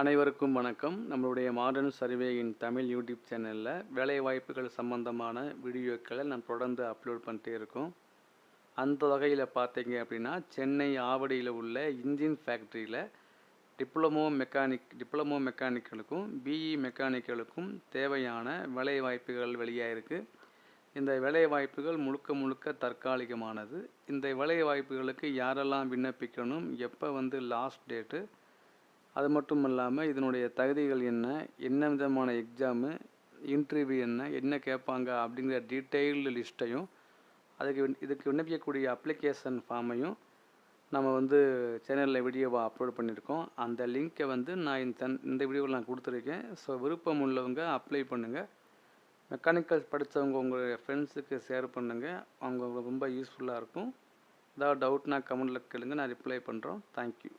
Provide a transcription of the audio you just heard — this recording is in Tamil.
அனைவருக்கும் வணக்கம். நம்மளுடைய மாடர்ன் சர்வேயின் தமிழ் யூடியூப் சேனலில் வேலைவாய்ப்புகள் சம்பந்தமான வீடியோக்களை நான் தொடர்ந்து அப்லோட் பண்ணிட்டே இருக்கோம். அந்த வகையில் பார்த்தீங்க அப்படின்னா, சென்னை ஆவடியில் உள்ள இன்ஜின் ஃபேக்ட்ரியில் டிப்ளமோ மெக்கானிக்களுக்கும் பிஇ மெக்கானிக்களுக்கும் தேவையான வேலைவாய்ப்புகள் வெளியாகிருக்கு. இந்த வேலைவாய்ப்புகள் முழுக்க முழுக்க தற்காலிகமானது. இந்த வேலைவாய்ப்புகளுக்கு யாரெல்லாம் விண்ணப்பிக்கணும், எப்போ லாஸ்ட் டேட்டு, அது மட்டும் இல்லாமல் இதனுடைய தகுதிகள் என்ன விதமான எக்ஸாமு, இன்டர்வியூ என்ன கேட்பாங்க அப்படிங்கிற டீட்டெயில்டு லிஸ்ட்டையும், இதுக்கு விண்ணப்பிக்கக்கூடிய அப்ளிகேஷன் ஃபார்மையும் நம்ம சேனலில் வீடியோவாக அப்லோட் பண்ணியிருக்கோம். அந்த லிங்க்கை நான் இந்த வீடியோவில் நான் கொடுத்துருக்கேன். ஸோ விருப்பம் உள்ளவங்க அப்ளை பண்ணுங்கள். மெக்கானிக்கல் படித்தவங்க உங்கள் ஃப்ரெண்ட்ஸுக்கு ஷேர் பண்ணுங்கள். அவங்க ரொம்ப யூஸ்ஃபுல்லாக இருக்கும். ஏதாவது டவுட்னா கமெண்டில் கேளுங்க, நான் ரிப்ளை பண்ணுறோம். தேங்க்யூ.